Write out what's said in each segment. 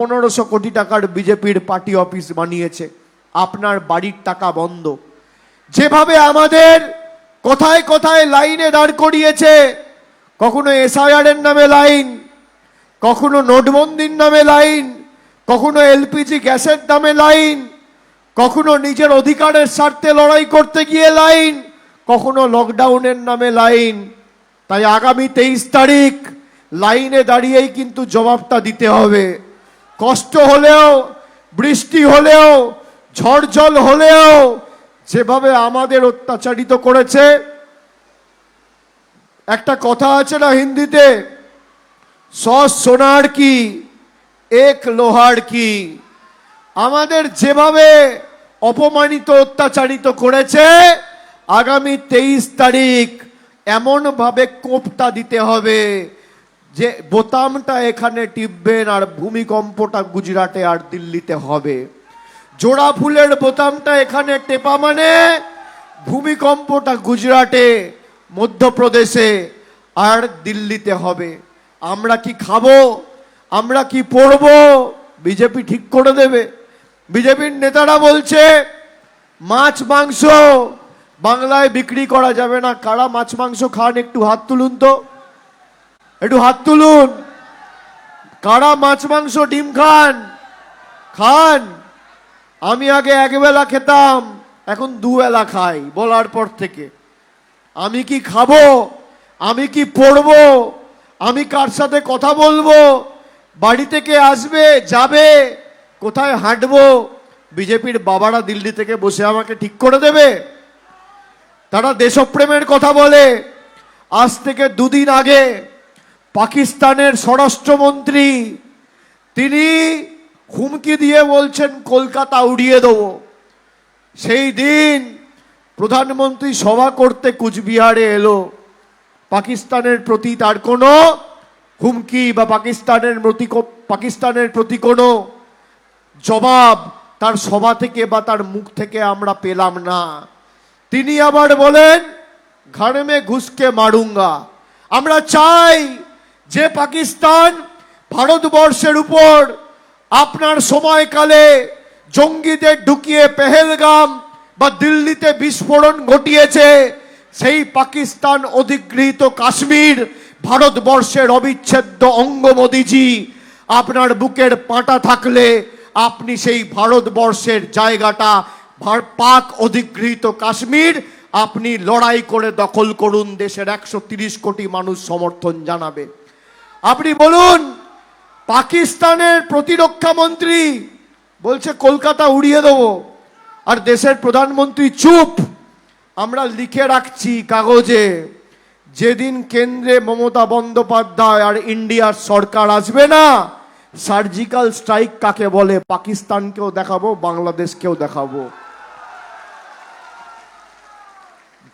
1500 কোটি টাকার বিজেপির পার্টি অফিস বানিয়েছে, আপনার বাড়ির টাকা বন্ধ। যেভাবে আমাদের কোথায় কোথায় লাইনে দাঁড় করিয়েছে, কখনো এসআইআর এর নামে লাইন, কখনো নোটবন্দির নামে লাইন, কখনো এলপিজি গ্যাসের দামে লাইন, কখনো নিজের অধিকারের স্বার্থে লড়াই করতে গিয়ে লাইন, কখনো লকডাউনের নামে লাইন। তাই আগামী 23 তারিখ লাইনে দাঁড়িয়েই কিন্তু জবাবটা দিতে হবে। কষ্ট হলেও, বৃষ্টি হলেও, ঝড় জল হলেও যেভাবে আমাদের অত্যাচারিত করেছে। একটা কথা আছে না হিন্দিতে, 100 সোনার কি এক লোহার কি। আমাদের যেভাবে অপমানিত অত্যাচারিত করেছে, আগামী 23 তারিখ এমন ভাবে কোপটা দিতে হবে যে বোতামটা এখানে টিপবেন আর ভূমিকম্পটা গুজরাটে আর দিল্লিতে হবে। জোড়া ফুলের বোতামটা এখানে টেপা মানে ভূমিকম্পটা গুজরাটে, মধ্যপ্রদেশে আর দিল্লিতে হবে। আমরা কি খাবো, আমরা কি পড়বো, বিজেপি ঠিক করে দেবে। বিজেপির নেতারা বলছে মাছ মাংস বাংলায় বিক্রি করা যাবে না। কারা মাছ মাংস খান একটু হাত তুলুন তো, একটু হাত তুলুন। কারা মাছ মাংস ডিম খান? খান। আমি আগে একবেলা খেতাম, এখন দুবেলা খাই বলার পর থেকে। আমি কি খাবো, আমি কি পড়বো, আমি কার সাথে কথা বলবো, বাড়ি থেকে আসবে যাবে, কোথায় হাঁটবো, বিজেপির বাবারা দিল্লি থেকে বসে আমাকে ঠিক করে দেবে? তারা দেশপ্রেমের কথা বলে। আজ থেকে দুদিন আগে পাকিস্তানের স্বরাষ্ট্রমন্ত্রী তিনি হুমকি দিয়ে বলছেন কলকাতা উড়িয়ে দেবো। সেই দিন প্রধানমন্ত্রী সভা করতে কুচবিহারে এলো। পাকিস্তানের প্রতি তার কোনো হুমকি বা পাকিস্তানের প্রতি কোনো জবাব তার সভা থেকে বা তার মুখ থেকে আমরা পেলাম না। তিনি আবার বলেন ঘাড় মে ঘুষকে মারুঙ্গা। আমরা চাই যে পাকিস্তান ভারতবর্ষের উপর আপনার সময়কালে জঙ্গিদের ঢুকিয়ে পেহেলগাম বা দিল্লিতে বিস্ফোরণ ঘটিয়েছে, সেই পাকিস্তান অধিগৃহীত কাশ্মীর ভারতবর্ষের অবিচ্ছেদ্য অঙ্গ। মোদিজি, আপনার বুকের পাটা থাকলে আপনি সেই ভারতবর্ষের জায়গাটা পাক অধিগৃহীত কাশ্মীর আপনি লড়াই করে দখল করুন। দেশের 130 কোটি মানুষ সমর্থন জানাবে। আপনি বলুন, পাকিস্তানের প্রতিরক্ষা মন্ত্রী বলছে কলকাতা উড়িয়ে দেবো, আর দেশের প্রধানমন্ত্রী চুপ। আমরা লিখে রাখছি কাগজে, যেদিন কেন্দ্রে মমতা বন্দ্যোপাধ্যায় আর ইন্ডিয়ার সরকার আসবে না, সার্জিক্যাল স্ট্রাইক কাকে বলে পাকিস্তানকেও দেখাবো, বাংলাদেশকেও দেখাবো।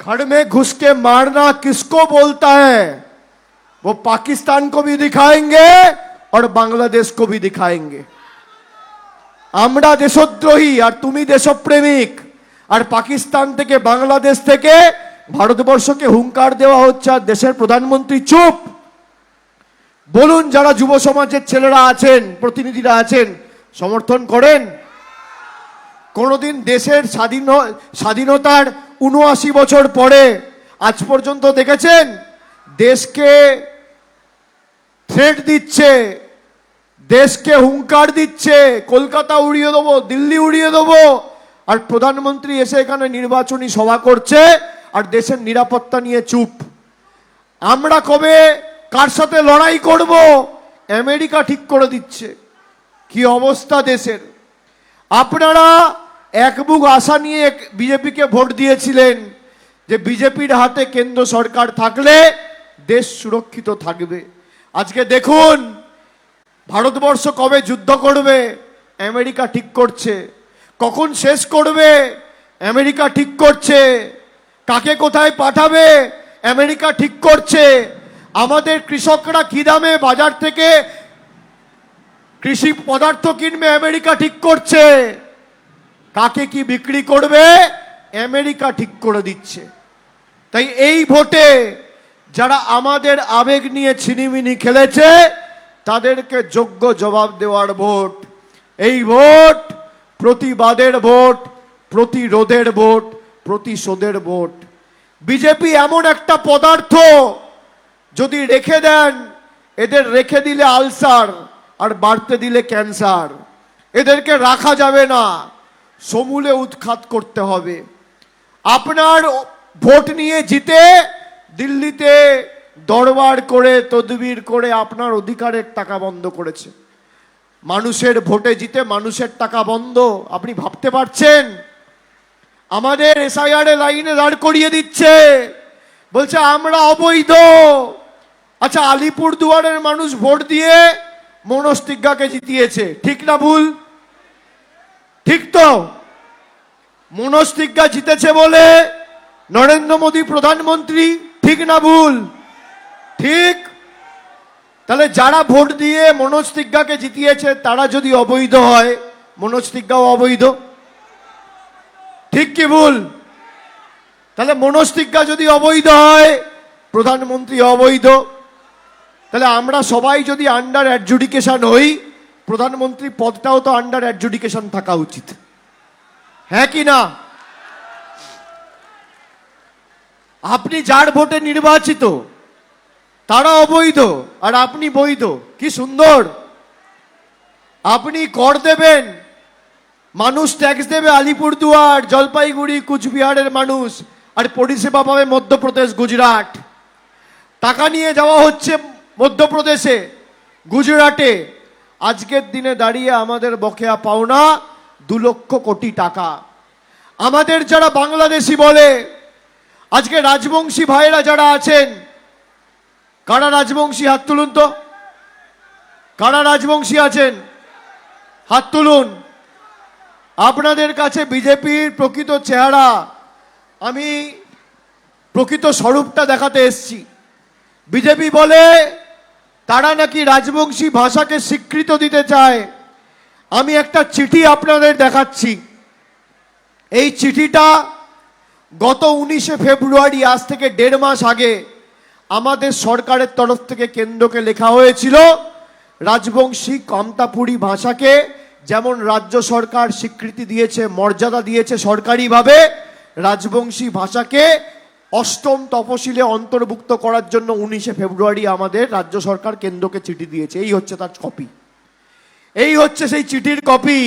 घर में घुस के मारना किसको बोलता है, वो पाकिस्तान को भी दिखाएंगे और बांग्लादेश को भी दिखाएंगे। আমরা দেশদ্রোহী আর তুমি দেশপ্রেমিক, আর পাকিস্তান থেকে বাংলাদেশ থেকে ভারতবর্ষকে হুঙ্কার দেওয়া হচ্ছে আর দেশের প্রধানমন্ত্রী চুপ। বলুন, যারা যুব সমাজের ছেলেরা আছেন, প্রতিনিধিরা আছেন, সমর্থন করেন? কোনদিন দেশের স্বাধীনতার ৭৯ বছর পরে আজ পর্যন্ত দেখেছেন দেশকে থ্রেট দিচ্ছে, দেশকে হুঙ্কার দিচ্ছে কলকাতা উড়িয়ে দেবো, দিল্লি উড়িয়ে দেবো, আর প্রধানমন্ত্রী এসে এখানে নির্বাচনী সভা করছে আর দেশের নিরাপত্তা নিয়ে চুপ? আমরা কবে কার সাথে লড়াই করব আমেরিকা ঠিক করে দিচ্ছে। কি অবস্থা দেশের! আপনারা এক বুক আশা নিয়ে বিজেপিকে ভোট দিয়েছিলেন যে বিজেপির হাতে কেন্দ্র সরকার থাকলে দেশ সুরক্ষিত থাকবে। আজকে দেখুন, ভারতবর্ষ কবে যুদ্ধ করবে আমেরিকা ঠিক করছে, কখন শেষ করবে আমেরিকা ঠিক করছে, কাকে কোথায় পাঠাবে আমেরিকা ঠিক করছে, আমাদের কৃষকরা কি দামে বাজার থেকে কৃষি পদার্থ কিনবে আমেরিকা ঠিক করছে, কাকে কি বিক্রি করবে আমেরিকা ঠিক করে দিচ্ছে। তাই এই ভোটে যারা আমাদের আবেগ নিয়ে ছিনিমিনি খেলেছে তাদেরকে যোগ্য জবাব দেওয়ার ভোট। এই ভোট প্রতিবাদের ভোট, প্রতিরোধের ভোট, প্রতিশোধের ভোট। বিজেপি এমন একটা পদার্থ, যদি রেখে দেন, এদের রেখে দিলে আলসার আর বাড়তে দিলে ক্যান্সার। এদেরকে রাখা যাবে না, সমূলে উৎখাত করতে হবে। আপনার ভোট নিয়ে জিতে দিল্লিতে দরবার করে তদবির করে আপনার অধিকারের টাকা বন্ধ করেছে। মানুষের ভোটে জিতে মানুষের টাকা বন্ধ, আপনি ভাবতে পারছেন? আমাদের এসআইআর লাইনে দাঁড় করিয়ে দিচ্ছে, বলছে আমরা অবৈধ। আচ্ছা, আলিপুর দুয়ারের মানুষ ভোট দিয়ে মনোস্তিজ্ঞাকে জিতিয়েছে, ঠিক না ভুল? ঠিক তো? মনোস্তিজ্ঞা জিতেছে বলে নরেন্দ্র মোদী প্রধানমন্ত্রী, ঠিক না ভুল? ঠিক। তাহলে যারা ভোট দিয়ে মনোস্তিজ্ঞাকে জিতিয়েছে তারা যদি অবৈধ হয়, মনোস্তিজ্ঞাও অবৈধ, ঠিক কি ভুল? তাহলে মনোস্তিজ্ঞা যদি অবৈধ হয়, প্রধানমন্ত্রী অবৈধ। তাহলে আমরা সবাই যদি আন্ডার অ্যাডজুডিকেশন হই, প্রধানমন্ত্রী পদটাও তো আন্ডার অ্যাডজুডিকেশন থাকা উচিত, হ্যাঁ কি না? আপনি যার ভোটে নির্বাচিত তারা অবৈধ আর আপনি বৈধ, কি সুন্দর। আপনি কর দেবেন, মানুষ ট্যাক্স দেবে আলিপুরদুয়ার, জলপাইগুড়ি, কুচবিহারের মানুষ, আর পরিষেবা পাবে মধ্যপ্রদেশ, গুজরাট। টাকা নিয়ে যাওয়া হচ্ছে মধ্যপ্রদেশে, গুজরাটে। আজকের দিনে দাঁড়িয়ে আমাদের বকেয়া পাওনা 2 লক্ষ কোটি টাকা। আমাদের যারা বাংলাদেশি বলে, আজকে রাজবংশী ভাইয়েরা যারা আছেন, কারা রাজবংশী হাত তুলুন তো? কারা রাজবংশী আছেন হাত তুলুন। আপনাদের কাছে বিজেপির প্রকৃত চেহারা, আমি প্রকৃত স্বরূপটা দেখাতে এসেছি। বিজেপি বলে তারা নাকি রাজবংশী ভাষাকে স্বীকৃতি দিতে চায়। আমি একটা চিঠি আপনাদের দেখাচ্ছি। এই চিঠিটা গত 19শে ফেব্রুয়ারি, আজ থেকে 1.5 মাস আগে, আমাদের সরকারের তরফ থেকে কেন্দ্রকে লেখা হয়েছিল। রাজবংশী কামতাপুরী ভাষাকে যেমন রাজ্য সরকার স্বীকৃতি দিয়েছে, মর্যাদা দিয়েছে সরকারিভাবে, রাজবংশী ভাষাকে 8ম তফসিলে অন্তর্ভুক্ত করার জন্য 19শে ফেব্রুয়ারি আমাদের রাজ্য সরকার কেন্দ্রকে চিঠি দিয়েছে। এই হচ্ছে তার কপি, এই হচ্ছে সেই চিঠির কপি।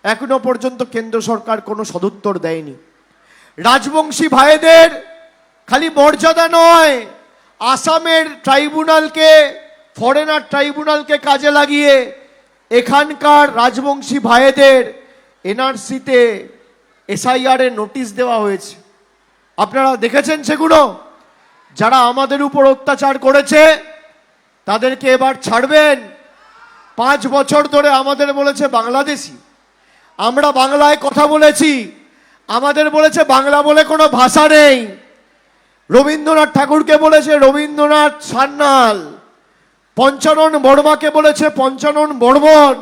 এখনো পর্যন্ত কেন্দ্র সরকার কোনো সদুত্তর দেয়নি। রাজবংশী ভাইদের খালি মর্যাদা নয়, আসামের ট্রাইব্যুনালকে, ফরেনার ট্রাইব্যুনালকে কাজে লাগিয়ে এখানকার রাজবংশী ভাইদের এনআরসিতে এসআইআর এর নোটিশ দেওয়া হয়েছে। আপনারা দেখেছেন সেগুলো? যারা আমাদের উপর অত্যাচার করেছে তাদেরকে এবার ছাড়বেন। 5 বছর ধরে আমাদের বলেছে বাংলাদেশি, আমরা বাংলায় কথা বলেছি, আমাদের বলেছে বাংলা বলে কোনো ভাষা নেই। রবীন্দ্রনাথ ঠাকুরকে বলেছে রবীন্দ্রনাথ সান্যাল, পঞ্চানন বর্মাকে বলেছে পঞ্চানন বর্মন,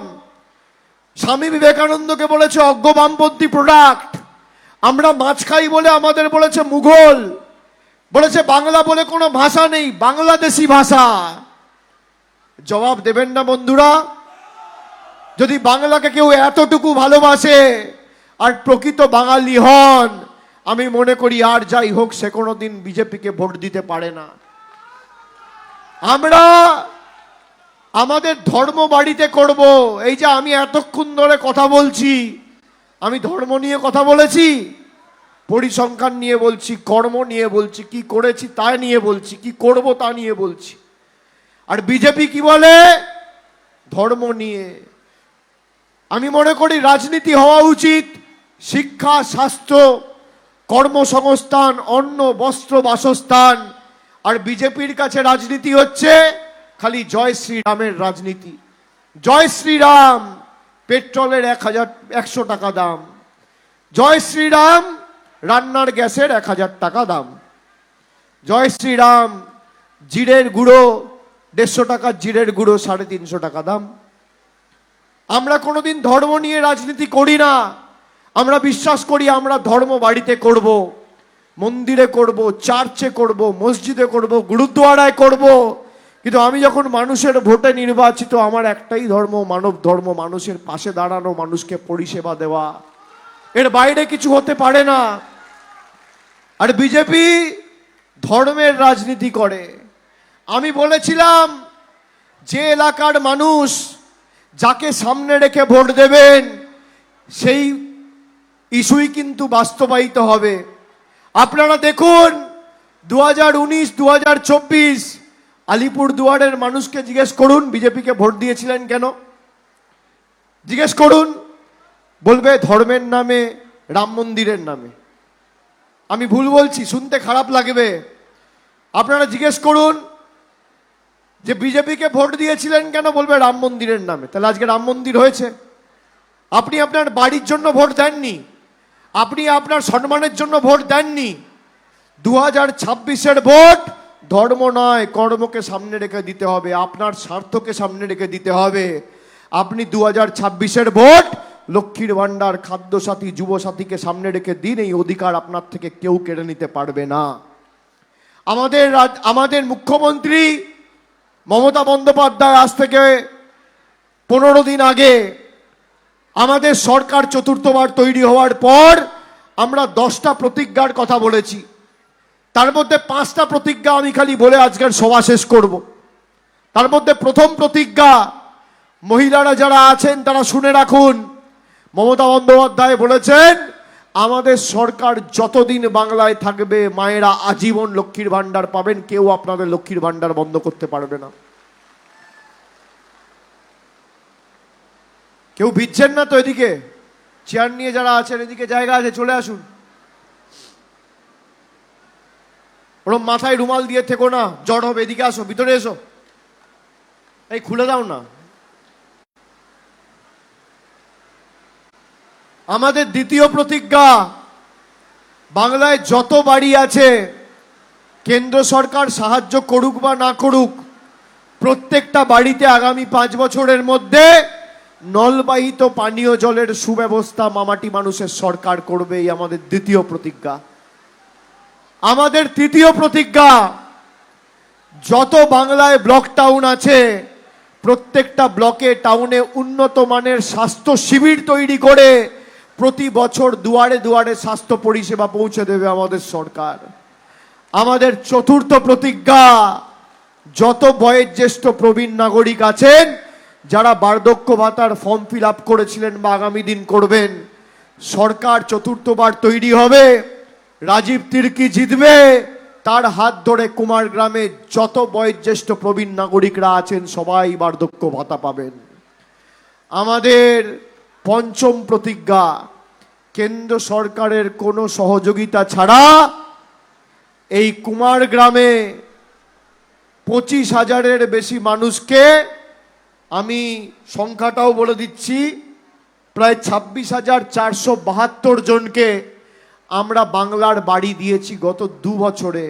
স্বামী বিবেকানন্দকে বলেছে অজ্ঞ বামপন্থী প্রোডাক্ট। আমরা মাছ খাই বলে আমাদের বলেছে মুঘল, বলেছে বাংলা বলে কোনো ভাষা নেই, বাংলাদেশি ভাষা। জবাব দেবেন না বন্ধুরা? যদি বাংলাকে কেউ এতটুকু ভালোবাসে আর প্রকৃত বাঙালি হন, আমি মনে করি আর যাই হোক সে কোনোদিন বিজেপিকে ভোট দিতে পারে না। আমরা আমাদের ধর্ম বাড়িতে করব। এই যে আমি এতক্ষণ ধরে কথা বলছি, আমি ধর্ম নিয়ে কথা বলেছি, পরিসংখ্যান নিয়ে বলছি, কর্ম নিয়ে বলছি, কি করেছি তা নিয়ে বলছি, কি করব তা নিয়ে বলছি। আর বিজেপি কি বলে? ধর্ম নিয়ে। আমি মনে করি রাজনীতি হওয়া উচিত শিক্ষা, স্বাস্থ্য, কর্মসংস্থান, অন্ন, বস্ত্র, বাসস্থান। আর বিজেপির কাছে রাজনীতি হচ্ছে খালি জয় শ্রীরামের রাজনীতি। জয় শ্রীরাম, পেট্রোলের 100 টাকা দাম। জয় শ্রীরাম, রান্নার গ্যাসের 1000 টাকা দাম। জয় শ্রীরাম, জিরের গুঁড়ো 150 টাকা, জিরের গুঁড়ো 350 টাকা দাম। আমরা কোনোদিন ধর্ম নিয়ে রাজনীতি করি না। আমরা বিশ্বাস করি আমরা ধর্ম বাড়িতে করব, মন্দিরে করব, চার্চে করব, মসজিদে করব, গুরুদ্বারায় করব, কিন্তু আমি যখন মানুষের ভোটে নির্বাচিত, আমার একটাই ধর্ম, মানব ধর্ম, মানুষের পাশে দাঁড়ানো, মানুষকে পরিষেবা দেওয়া, এর বাইরে কিছু হতে পারে না। আর বিজেপি ধর্মের রাজনীতি করে। আমি বলেছিলাম যে এলাকার মানুষ যাকে সামনে রেখে ভোট দেবেন সেই ইস্যুই কিন্তু বাস্তবায়িত হবে। আপনারা দেখুন 2019, 2024 আলিপুর দুয়ারের মানুষকে জিজ্ঞেস করুন বিজেপিকে ভোট দিয়েছিলেন কেন, জিজ্ঞেস করুন, বলবে ধর্মের নামে, রাম মন্দিরের নামে। আমি ভুল বলছি? শুনতে খারাপ লাগবে। আপনারা জিজ্ঞেস করুন যে বিজেপিকে ভোট দিয়েছিলেন কেন, বলবে রাম মন্দিরের নামে। তাহলে আজকে রাম মন্দির হয়েছে? আপনি আপনার বাড়ির জন্য ভোট দেননি, আপনি আপনার সম্মানের জন্য ভোট দেননি। 2026-এর ভোট ধর্ম নয়, কর্মকে সামনে রেখে দিতে হবে, আপনার স্বার্থকে সামনে রেখে দিতে হবে। আপনি 2026-এর ভোট লক্ষ্মীর ভান্ডার, খাদ্যসাথী, যুবসাথীকে সামনে রেখে দিন। এই অধিকার আপনার থেকে কেউ কেড়ে নিতে পারবে না। আমাদের মুখ্যমন্ত্রী মমতা বন্দ্যোপাধ্যায় আজ থেকে 15 দিন আগে, আমাদের সরকার চতুর্থবার তৈরি হওয়ার পর আমরা 10টা প্রতিজ্ঞার কথা বলেছি। তার মধ্যে 5টা প্রতিজ্ঞা আমি খালি বলে আজকের সভা শেষ করব। তার মধ্যে প্রথম প্রতিজ্ঞা, মহিলারা যারা আছেন তারা শুনে রাখুন, মমতা বন্দ্যোপাধ্যায় বলেছেন আমাদের সরকার যতদিন বাংলায় থাকবে মায়েরা আজীবন লক্ষ্মীর ভান্ডার পাবেন, কেউ আপনাদের লক্ষ্মীর ভান্ডার বন্ধ করতে পারবে না। কেউ ভিজছেন না তো? এদিকে চেয়ার নিয়ে যারা আছেন, এদিকে জায়গা আছে, চলে আসুন। ওরম মাথায় রুমাল দিয়ে থেকো না, জ্বর হবে। এদিকে আসো, ভিতরে এসো। এই খুলে দাও না। আমাদের দ্বিতীয় প্রতিজ্ঞা, বাংলায় যত বাড়ি আছে কেন্দ্র সরকার সাহায্য করুক বা না করুক, প্রত্যেকটা বাড়িতে আগামী 5 বছরের মধ্যে নলবাহিত পানীয় জলের সুব্যবস্থা মামাটি মানুষের সরকার করবে। এই আমাদের দ্বিতীয় প্রতিজ্ঞা। আমাদের তৃতীয় প্রতিজ্ঞা, যত বাংলায় ব্লক টাউন আছে প্রত্যেকটা ব্লকে, টাউনে উন্নত মানের স্বাস্থ্য শিবির তৈরি করে প্রতি বছর দুয়ারে দুয়ারে স্বাস্থ্য পরিষেবা পৌঁছে দেবে আমাদের সরকার। আমাদের চতুর্থ প্রতিজ্ঞা, যত বয়োজ্যেষ্ঠ প্রবীণ নাগরিক আছেন যারা বার্ধক্য ভাতার ফর্ম ফিল আপ করেছিলেন বা আগামী দিন করবেন, সরকার চতুর্থবার তৈরি হবে, রাজীব তির্কি জিতবে, তার হাত ধরে কুমারগ্রামে যত বয়োজ্যেষ্ঠ প্রবীণ নাগরিকরা আছেন সবাই বার্ধক্য ভাতা পাবেন। আমাদের পঞ্চম প্রতিজ্ঞা, কেন্দ্র সরকারের কোনো সহযোগিতা ছাড়া এই কুমারগ্রামে 25,000-এর বেশি মানুষকে, আমি সংখ্যাটাও বলে দিচ্ছি, প্রায় 26,472 জনকে আমরা বাংলার বাড়ি দিয়েছি গত 2 বছরে।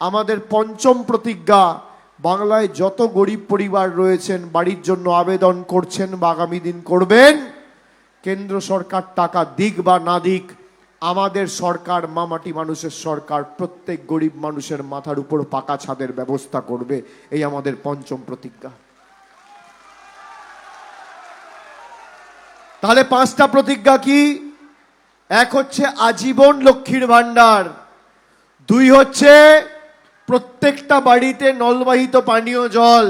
আমাদের পঞ্চম প্রতিজ্ঞা, বাংলায় যত গরিব পরিবার রয়েছেন বাড়ির জন্য আবেদন করছেন বা আগামী দিন করবেন, কেন্দ্র সরকার টাকা দিক বা না দিক, আমাদের সরকার মামাটি মানুষের সরকার প্রত্যেক গরিব মানুষের মাথার উপর পাকা ছাদের ব্যবস্থা করবে। এই আমাদের পঞ্চম প্রতিজ্ঞা। তাহলে 5টা প্রতিজ্ঞা কি? 1 হচ্ছে আজীবন লক্ষ্মীর ভান্ডার, 2 হচ্ছে প্রত্যেকটা বাড়িতে নলবাহিত পানীয় জল,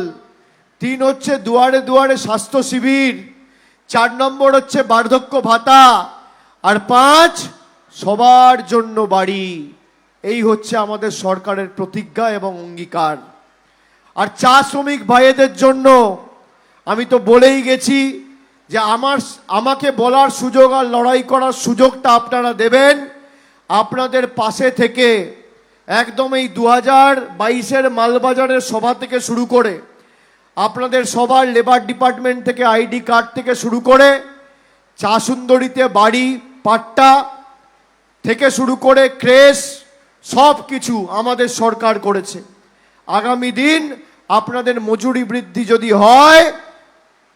3 হচ্ছে দুয়ারে দুয়ারে স্বাস্থ্য শিবির, 4 নম্বর হচ্ছে বার্ধক্য ভাতা, আর 5 সবার জন্য বাড়ি। এই হচ্ছে আমাদের সরকারের প্রতিজ্ঞা এবং অঙ্গীকার। আর চা শ্রমিক ভাইদের জন্য আমি তো বলেই গেছি যে আমাকে বলার সুযোগ আর লড়াই করার সুযোগটা আপনারা দেবেন। আপনাদের পাশে থেকে একদম এই 2022-এর মালবাজারের সভা থেকে শুরু করে, আপনাদের সবার লেবার ডিপার্টমেন্ট থেকে আইডি কার্ড থেকে শুরু করে, চা সুন্দরীতে বাড়ি পাট্টা থেকে শুরু করে ক্রেশ, সব কিছু আমাদের সরকার করেছে। আগামী দিন আপনাদের মজুরি বৃদ্ধি যদি হয়,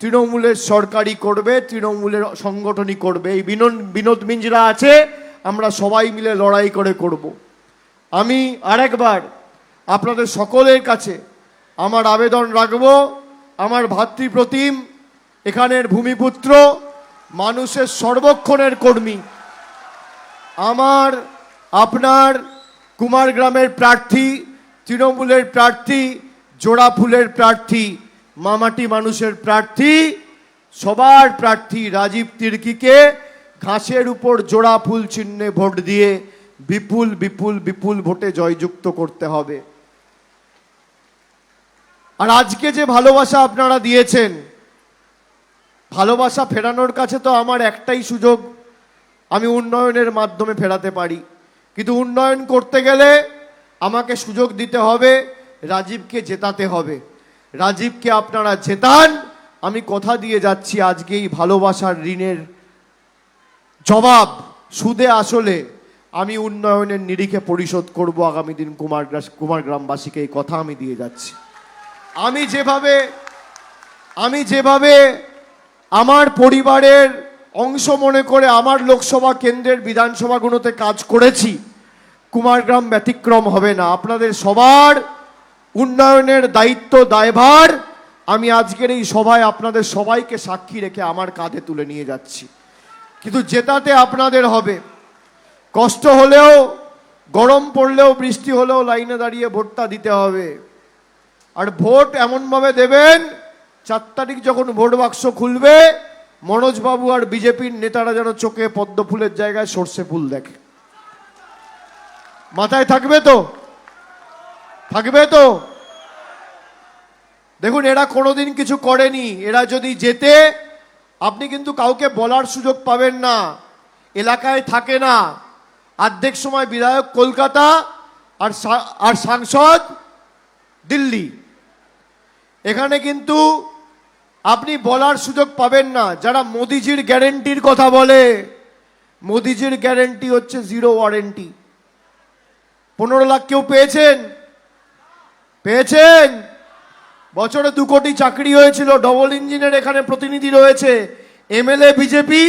তৃণমূলের সরকারই করবে, তৃণমূলের সংগঠনই করবে। এই বিনোদ মিঞ্জরা আছে, আমরা সবাই মিলে লড়াই করে করব। আমি আরেকবার আপনাদের সকলের কাছে আমার আবেদন রাখবো, আমার ভাতৃপ্রতিম, এখানের ভূমিপুত্র, মানুষের সর্বক্ষণের কর্মী, আমার আপনার কুমারগ্রামের প্রার্থী, তৃণমূলের প্রার্থী, জোড়াফুলের প্রার্থী, মামাটি মানুষের প্রার্থী, সবার প্রার্থী রাজীব তির্কিকে ঘাসের উপর জোড়া ফুল চিহ্নে ভোট দিয়ে বিপুল বিপুল বিপুল ভোটে জয়যুক্ত করতে হবে। আর আজকে যে ভালোবাসা আপনারা দিয়েছেন, ভালোবাসা ফেরানোর কাছে তো আমার একটাই সুযোগ, আমি উন্নয়নের মাধ্যমে ফেরাতে পারি। কিন্তু উন্নয়ন করতে গেলে আমাকে সুযোগ দিতে হবে, রাজীবকে জেতাতে হবে। রাজীবকে আপনারা জেতান, আমি কথা দিয়ে যাচ্ছি আজকে এই ভালোবাসার ঋণের জবাব সুদে আসলে আমি উন্নয়নের নিরিখে পরিশোধ করব আগামী দিন কুমারগ্রামবাসীকে, এই কথা আমি দিয়ে যাচ্ছি। আমি যেভাবে আমার পরিবারের অংশ মনে করে আমার লোকসভা কেন্দ্রের বিধানসভাগুলোতে কাজ করেছি, কুমারগ্রাম ব্যতিক্রম হবে না। আপনাদের সবার উন্নয়নের দায়িত্ব দায়ভার আমি আজকের এই সভায় আপনাদের সবাইকে সাক্ষী রেখে আমার কাঁধে তুলে নিয়ে যাচ্ছি। কিন্তু জেতাতে আপনাদের হবে, কষ্ট হলেও, গরম পড়লেও, বৃষ্টি হলেও লাইনে দাঁড়িয়ে ভোটটা দিতে হবে। আর ভোট এমনভাবে দেবেন, 4 তারিখ যখন ভোট বাক্স খুলবে, মনোজবাবু আর বিজেপির নেতারা যেন চোখে পদ্ম ফুলের জায়গায় সর্ষে ফুল দেখে। মাথায় থাকবে তো? থাকবে তো? দেখুন, এরা কোনোদিন কিছু করেনি। এরা যদি জেতে, আপনি কিন্তু কাউকে বলার সুযোগ পাবেন না, এলাকায় থাকে না। অর্ধেক সময় বিধায়ক কলকাতা আর সাংসদ দিল্লি। এখানে কিন্তু আপনি বলার সুযোগ পাবেন না। যারা মোদিজির গ্যারেন্টির কথা বলে, মোদিজির গ্যারেন্টি হচ্ছে 0 ওয়ারেন্টি। 15 লাখ কেউ পেয়েছেন? পেয়েছেন? বছরে 2 কোটি চাকরি হয়েছিল, ডবল ইঞ্জিনের এখানে প্রতিনিধি রয়েছে, এমএলএ বিজেপি,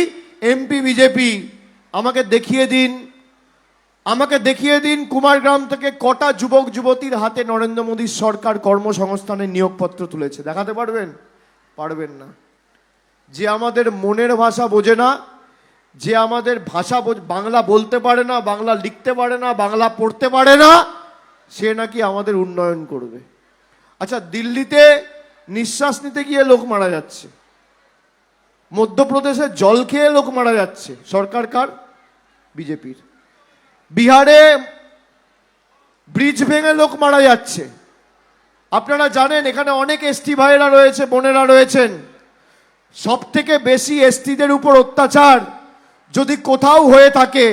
এমপি বিজেপি। আমাকে দেখিয়ে দিন কুমারগ্রাম থেকে কটা যুবক যুবতীর হাতে নরেন্দ্র মোদীর সরকার কর্মসংস্থানের নিয়োগপত্র তুলেছে। দেখাতে পারবেন? পারবেন না। যে আমাদের মনের ভাষা বোঝে না, যে আমাদের ভাষা বাংলা বলতে পারে না, বাংলা লিখতে পারে না, বাংলা পড়তে পারে না, সে নাকি আমাদের উন্নয়ন করবে। আচ্ছা, দিল্লিতে নিঃশ্বাস নিতে গিয়ে লোক মারা যাচ্ছে, মধ্যপ্রদেশে জল খেয়ে লোক মারা যাচ্ছে, সরকার কার? বিজেপির। বিহারে ব্রিজ ভেঙে লোক মারা যাচ্ছে। আপনারা জানেন এখানে অনেক এসটি ভাইয়েরা রয়েছে, বোনেরা রয়েছেন। সব থেকে বেশি এসটিদের উপর অত্যাচার যদি কোথাও হয়ে থাকে,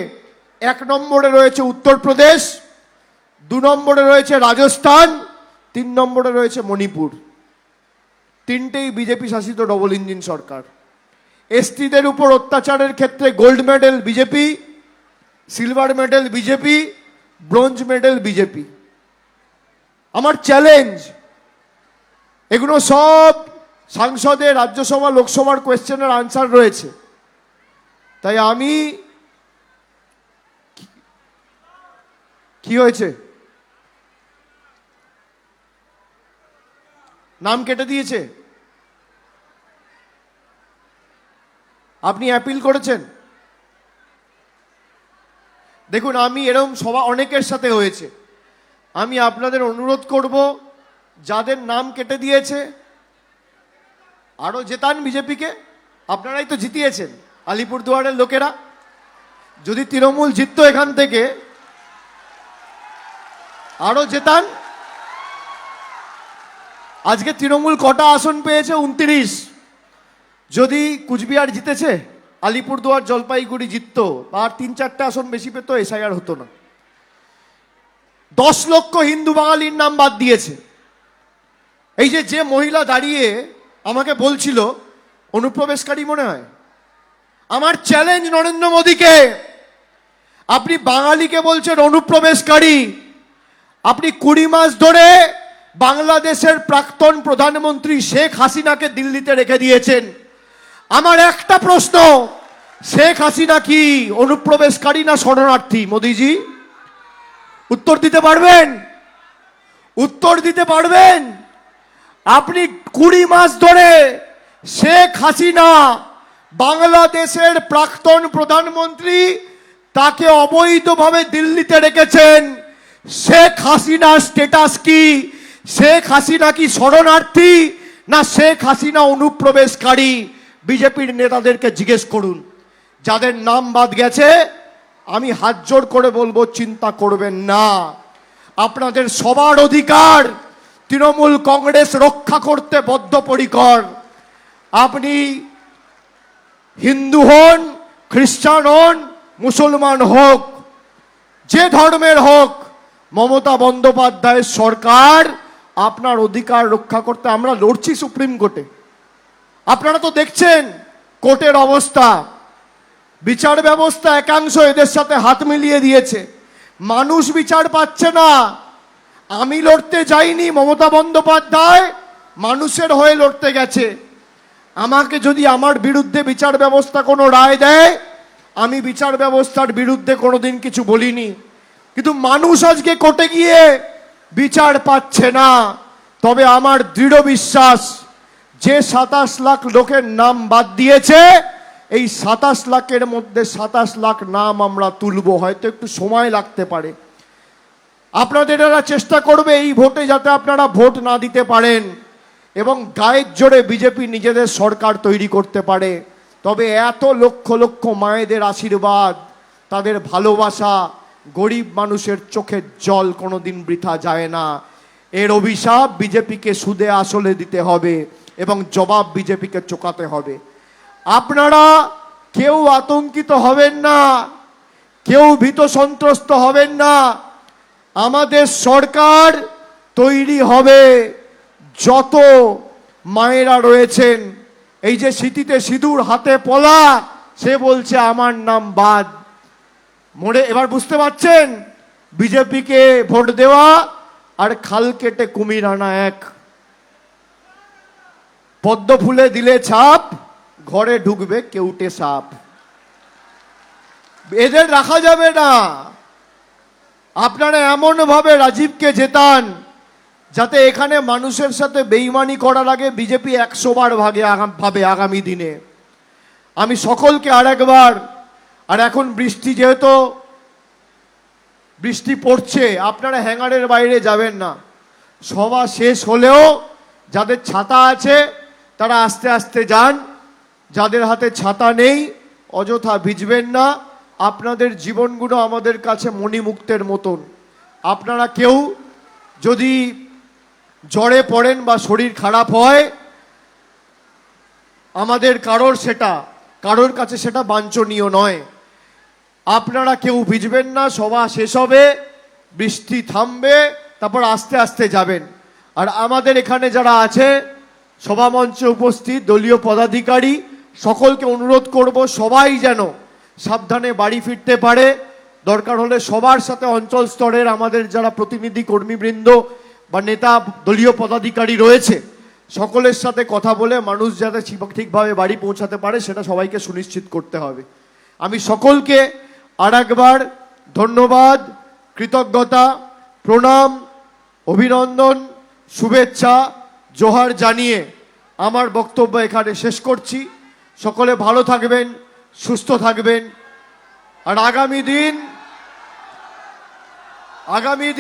1 নম্বরে রয়েছে উত্তরপ্রদেশ, 2 নম্বরে রয়েছে রাজস্থান, 3 নম্বরে রয়েছে মণিপুর। 3টেই বিজেপি শাসিত ডবল ইঞ্জিন সরকার। এসটিদের উপর অত্যাচারের ক্ষেত্রে gold medal BJP, silver medal BJP, bronze medal BJP. আমার চ্যালেঞ্জ, এগুলো সব সংসদে, রাজ্যসভা, লোকসভার কোয়েশ্চেনের আনসার রয়েছে। তাই আমি, কি হয়েছে? নাম কেটে দিয়েছে? আপনি অ্যাপিল করেছেন? দেখুন, আমি এরকম সভা অনেকের সাথে হয়েছে। আমি আপনাদের অনুরোধ করব, যাদের নাম কেটে দিয়েছে আরো জেতান বিজেপিকে। আপনারাই তো জিতিয়েছেন, আলিপুরদুয়ারের লোকেরা। যদি তৃণমূল জিততো এখান থেকে, আরো জেতান। আজকে তৃণমূল কটা আসন পেয়েছে? 29। যদি কুচবিহার জিতেছে, আলিপুরদুয়ার, জলপাইগুড়ি জিততো, আর 3-4টে আসন বেশি পেত, এসআইআর হতো না। 10 লক্ষ হিন্দু বাঙালির নাম বাদ দিয়েছে। এই যে মহিলা দাঁড়িয়ে আমাকে বলছিল অনুপ্রবেশকারী মনে হয়, আমার চ্যালেঞ্জ নরেন্দ্র মোদীকে, আপনি বাঙালিকে বলছেন অনুপ্রবেশকারী। আপনি 20 মাস ধরে বাংলাদেশের প্রাক্তন প্রধানমন্ত্রী শেখ হাসিনাকে দিল্লিতে রেখে দিয়েছেন। আমার একটা প্রশ্ন, শেখ হাসিনা কি অনুপ্রবেশকারী না শরণার্থী? মোদিজি উত্তর দিতে পারবেন? উত্তর দিতে পারবেন? আপনি 20 মাস ধরে শেখ হাসিনা বাংলাদেশের প্রাক্তন প্রধানমন্ত্রী তাকে অবৈধভাবে দিল্লিতে রেখেছেন। শেখ হাসিনার স্ট্যাটাস কি? শেখ হাসিনা কি শরণার্থী না শেখ হাসিনা অনুপ্রবেশকারী? বিজেপির নেতাদেরকে জিজ্ঞেস করুন। যাদের নাম বাদ গেছে আমি হাত জোড় করে বলবো চিন্তা করবেন না, আপনাদের সবার অধিকার তৃণমূল কংগ্রেস রক্ষা করতে বদ্ধপরিকর। আপনি হিন্দু হন, খ্রিস্টান হন, মুসলমান হোক, যে ধর্মের হোক, মমতা বন্দ্যোপাধ্যায়ের সরকার আপনার অধিকার রক্ষা করতে। আমরা লড়ছি সুপ্রিম কোর্টে, আপনারা তো দেখছেন কোর্টের অবস্থা। বিচার ব্যবস্থা একাংশ এদের সাথে হাত মিলিয়ে দিয়েছে, মানুষ বিচার পাচ্ছে না। আমি লড়তে যাইনি, মমতা বন্দ্যোপাধ্যায় মানুষের হয়ে লড়তে গেছে। আমাকে যদি আমার বিরুদ্ধে বিচার ব্যবস্থা কোনো রায় দেয়, আমি বিচার ব্যবস্থার বিরুদ্ধে কোনোদিন কিছু বলিনি, কিন্তু মানুষ আজকে কোর্টে গিয়ে বিচার পাচ্ছে না। তবে আমার দৃঢ় বিশ্বাস, যে 27 লাখ লোকের নাম বাদ দিয়েছে, এই 27 লাখের মধ্যে 27 লাখ নাম আমরা তুলব, হয়তো একটু সময় লাগতে পারে। আপনাদের এরা চেষ্টা করবে এই ভোটে যাতে আপনারা ভোট না দিতে পারেন এবং গায়ের জোরে বিজেপি নিজেদের সরকার তৈরি করতে পারে। তবে এত লক্ষ লক্ষ মায়েদের আশীর্বাদ, তাদের ভালোবাসা, গরিব মানুষের চোখের জল কোনোদিন বৃথা যায় না। এর অভিশাপ বিজেপিকে সুদে আসলে দিতে হবে এবং জবাব বিজেপিকে চোকাতে হবে। আপনারা কেউ আতঙ্কিত হবেন না, কেউ ভীত সন্ত্রস্ত হবেন না। আমাদের সরকার তৈরি হবে। যত মায়েরা রয়েছেন, এই যে স্মৃতিতে সিঁদুর হাতে পলা, সে বলছে আমার নাম বাদ। মনে এবার বুঝতে পারছেন, বিজেপিকে ভোট দেওয়া আর খাল কেটে কুমির আনা এক। পদ্ম ফুলে দিলে ছাপ, ঘরে ঢুকবে কেউটে সাপ। এদের রাখা যাবে না। আপনারা এমন ভাবে রাজীবকে জেতান যাতে এখানে মানুষের সাথে বেইমানি করার আগে বিজেপি 100 বার ভাবে আগামী দিনে। আমি সকলকে আরেকবার, আর এখন বৃষ্টি, যেহেতু বৃষ্টি পড়ছে, আপনারা হ্যাঙ্গারের বাইরে যাবেন না। সভা শেষ হলেও যাদের ছাতা আছে তারা আস্তে আস্তে যান, যাদের হাতে ছাতা নেই অযথা ভিজবেন না। আপনাদের জীবনগুলো আমাদের কাছে মণিমুক্তের মতন। আপনারা কেউ যদি জ্বরে পড়েন বা শরীর খারাপ হয়, আমাদের কারোর কাছে সেটা বাঞ্ছনীয় নয়। আপনারা কেউ ভিজবেন না, সভা শেষ হবে, বৃষ্টি থামবে, তারপর আস্তে আস্তে যাবেন। আর আমাদের এখানে যারা আছে সভা মঞ্চে উপস্থিত দলীয় পদাধিকারী, সকলকে অনুরোধ করব সবাই যেন সাবধানে বাড়ি ফিরতে পারে। দরকার হলে সবার সাথে অঞ্চল স্তরের আমাদের যারা প্রতিনিধি কর্মীবৃন্দ বা নেতা দলীয় পদাধিকারী রয়েছে, সকলের সাথে কথা বলে মানুষ যাতে ঠিকভাবে বাড়ি পৌঁছাতে পারে সেটা সবাইকে সুনিশ্চিত করতে হবে। আমি সকলকে আরেকবার ধন্যবাদ, কৃতজ্ঞতা, প্রণাম, অভিনন্দন, শুভেচ্ছা, জোহার জানিয়ে আমার বক্তব্য এখানে শেষ করছি। সকলে ভালো থাকবেন, সুস্থ থাকবেন। আর আগামী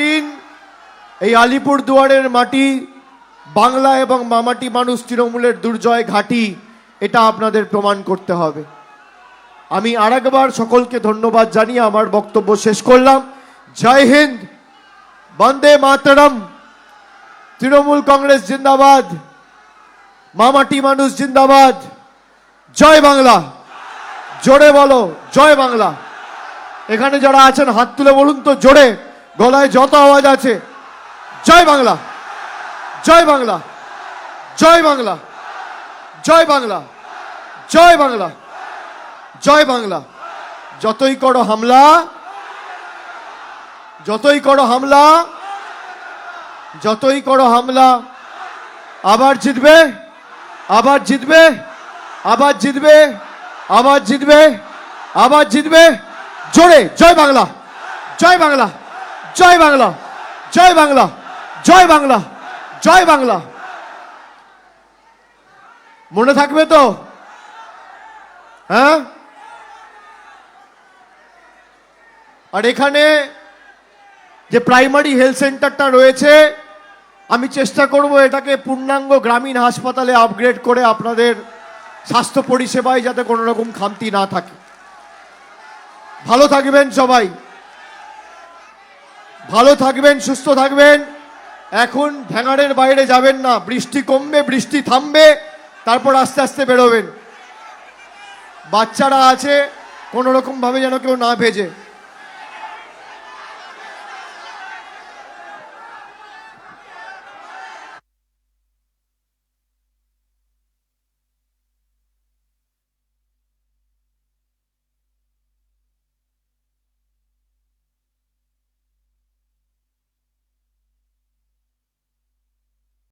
দিন এই আলিপুরদুয়ারের মাটি, বাংলা এবং মামাটি মানুষ তৃণমূলের দুর্জয় ঘাঁটি, এটা আপনাদের প্রমাণ করতে হবে। আমি আরেকবার সকলকে ধন্যবাদ জানিয়ে আমার বক্তব্য শেষ করলাম। জয় হিন্দ, বন্দে মাতরম, তৃণমূল কংগ্রেস জিন্দাবাদ, মামাটি মানুষ জিন্দাবাদ, জয় বাংলা। জোরে বলো জয় বাংলা। এখানে যারা আছেন হাত তুলে বলুন তো জোরে, গলায় যত আওয়াজ আছে, জয় বাংলা, জয় বাংলা, জয় বাংলা, জয় বাংলা, জয় বাংলা, জয় বাংলা। যতই করো হামলা, যতই করো হামলা, যতই করো হামলা, আবার জিতবে, আবার জিতবে, আবার জিতবে, আবার জিতবে, আবার জিতবে। জোরে জয় বাংলা, জয় বাংলা, জয় বাংলা, জয় বাংলা, জয় বাংলা, জয় বাংলা, মনে থাকবে তো? হ্যাঁ। আর এখানে যে প্রাইমারি হেলথ সেন্টারটা রয়েছে, আমি চেষ্টা করব এটাকে পূর্ণাঙ্গ গ্রামীণ হাসপাতালে আপগ্রেড করে আপনাদের স্বাস্থ্য পরিষেবায় যাতে কোনো রকম খামতি না থাকে। ভালো থাকবেন সবাই, ভালো থাকবেন, সুস্থ থাকবেন। এখন ভ্যাঙাড়ের বাইরে যাবেন না, বৃষ্টি কমবে, বৃষ্টি থামবে, তারপর আস্তে আস্তে বেরোবেন। বাচ্চারা আছে, কোনো রকম ভাবে যেন কেউ না ভেজে।